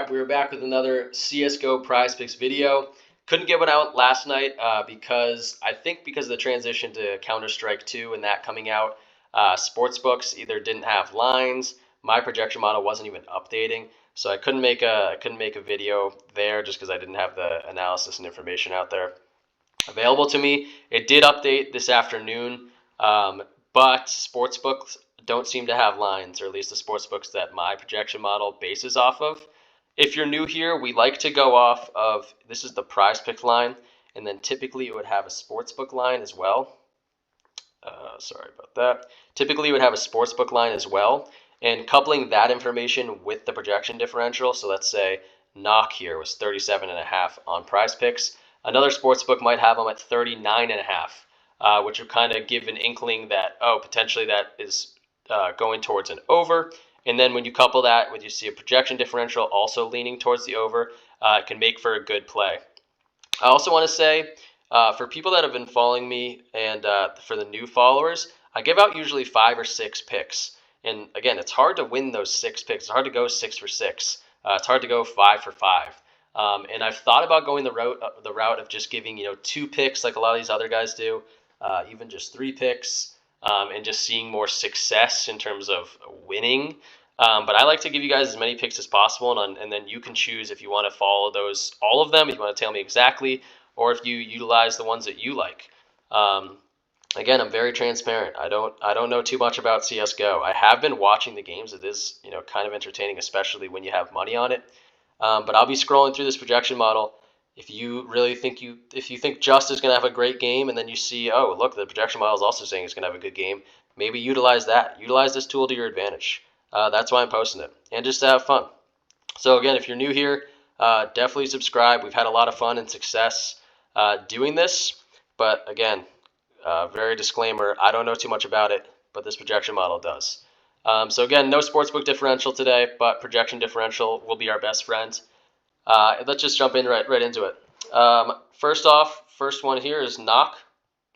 Alright, we were back with another CSGO PrizePicks video. Couldn't get one out last night because of the transition to Counter-Strike 2 and that coming out, sportsbooks either didn't have lines, my projection model wasn't even updating, so I couldn't make a video there just because I didn't have the analysis and information out there available to me. It did update this afternoon, but sportsbooks don't seem to have lines, or at least the sportsbooks that my projection model bases off of. If you're new here, we like to go off of, this is the PrizePicks line, and then typically it would have a sportsbook line as well. Sorry about that. Typically it would have a sportsbook line as well, and coupling that information with the projection differential, so let's say knock here was 37.5 on PrizePicks. Another sportsbook might have them at 39.5, which would kind of give an inkling that, oh, potentially that is going towards an over. And then when you couple that with, you see a projection differential also leaning towards the over, it can make for a good play. I also want to say, for people that have been following me and for the new followers, I give out usually 5 or 6 picks. And again, it's hard to win those 6 picks. It's hard to go 6 for 6. It's hard to go 5 for 5. And I've thought about going the route of just giving 2 picks like a lot of these other guys do, even just 3 picks, and just seeing more success in terms of winning. But I like to give you guys as many picks as possible, and then you can choose if you want to follow those, all of them, if you want to tell me exactly, or if you utilize the ones that you like. Again, I'm very transparent. I don't know too much about CSGO. I have been watching the games. It is kind of entertaining, especially when you have money on it. But I'll be scrolling through this projection model. If you really think Just is going to have a great game, and then you see, oh, look, the projection model is also saying it's going to have a good game, maybe utilize that. Utilize this tool to your advantage. That's why I'm posting it, and just to have fun. So again, if you're new here, definitely subscribe. We've had a lot of fun and success doing this. But again, very disclaimer, I don't know too much about it, but this projection model does. So again, no sportsbook differential today, but projection differential will be our best friend. Let's just jump in right into it. First one here is knock.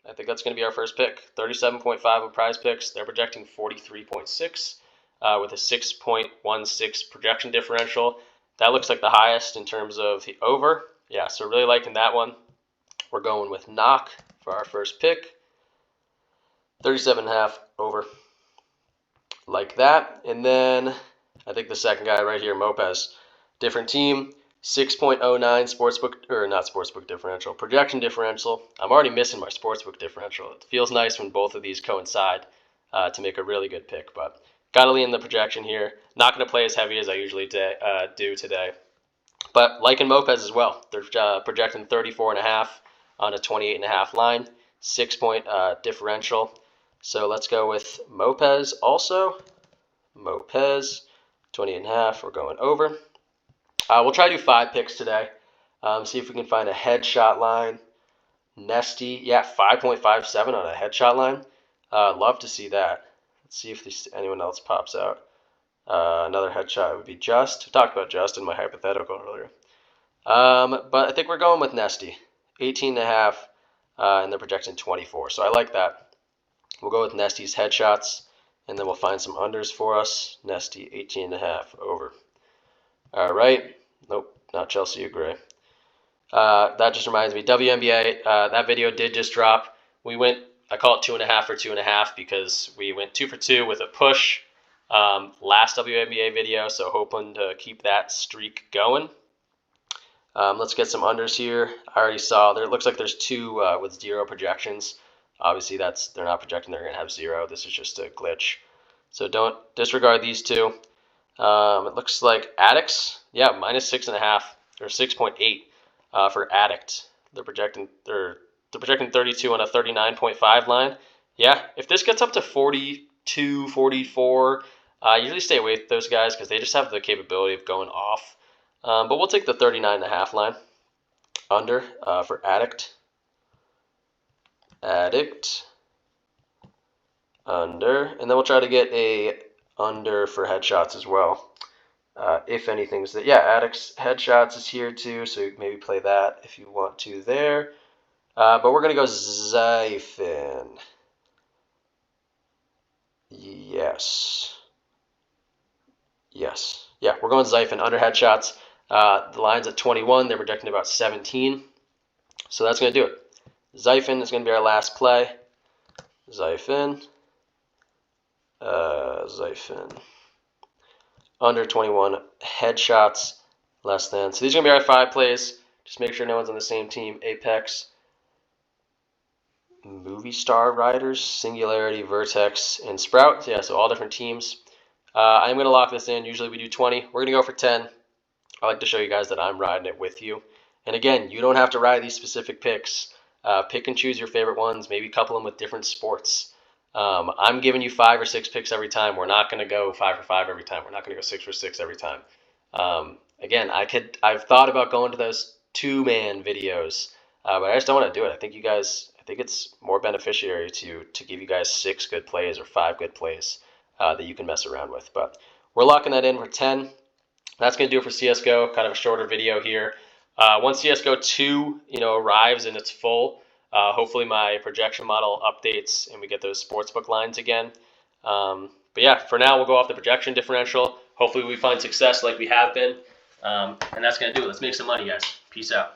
I think that's going to be our first pick. 37.5 on PrizePicks. They're projecting 43.6 with a 6.16 projection differential. That looks like the highest in terms of the over. Yeah, so really liking that one. We're going with knock for our first pick. 37.5 over. Like that. And then I think the second guy right here, Mopez, different team, 6.09 sportsbook, or not sportsbook differential, projection differential. I'm already missing my sportsbook differential. It feels nice when both of these coincide to make a really good pick, but got to lean the projection here. Not going to play as heavy as I usually do today, but liking Mopez as well. They're projecting 34.5 on a 28.5 line, 6-point differential. So let's go with Mopez also. Mopez, 20.5, we're going over. We'll try to do 5 picks today. See if we can find a headshot line. Nesty, yeah, 5.57 on a headshot line. Love to see that. Let's see if anyone else pops out. Another headshot would be Just. We talked about Just in my hypothetical earlier. But I think we're going with Nesty, 18.5, and they're projecting 24. So I like that. We'll go with Nesty's headshots, and then we'll find some unders for us. Nesty, 18.5 over. All right. Nope, not Chelsea or Gray. That just reminds me, WNBA, that video did just drop. We went, I call it 2.5 for 2.5 because we went 2 for 2 with a push last WNBA video, so hoping to keep that streak going. Let's get some unders here. I already saw there. It looks like there's 2 with 0 projections. Obviously, they're not projecting they're going to have 0. This is just a glitch. So don't disregard these 2. It looks like Addicts, yeah, minus 6.5 or 6.8 for Addict. They're projecting 32 on a 39.5 line. Yeah, if this gets up to 42, 44, I usually stay away with those guys because they just have the capability of going off. But we'll take the 39.5 line under for Addict. Addict under, and then we'll try to get a under for headshots as well. If anything's that, yeah, Addict's headshots is here too, so maybe play that if you want to there. But we're gonna go Zyphin. Yes. Yeah, we're going Zyphin under headshots. The line's at 21. They're projecting about 17. So that's going to do it. Xiphon is going to be our last play. Xiphon. Xiphon. Under 21. Headshots less than. So these are going to be our 5 plays. Just make sure no one's on the same team. Apex. Movie Star Riders, Singularity, Vertex, and Sprout. Yeah, so all different teams. I'm going to lock this in. Usually we do 20. We're going to go for 10. I like to show you guys that I'm riding it with you. And again, you don't have to ride these specific picks. Pick and choose your favorite ones. Maybe couple them with different sports. I'm giving you 5 or 6 picks every time. We're not going to go 5 for 5 every time. We're not going to go 6 for 6 every time. Again, I've thought about going to those 2-man videos, but I just don't want to do it. I think it's more beneficiary to give you guys 6 good plays or 5 good plays that you can mess around with. But we're locking that in for 10. That's going to do it for CSGO. Kind of a shorter video here. Once CSGO 2 arrives and it's full, hopefully my projection model updates and we get those sportsbook lines again. But yeah, for now we'll go off the projection differential. Hopefully we find success like we have been. And that's going to do it. Let's make some money, guys. Peace out.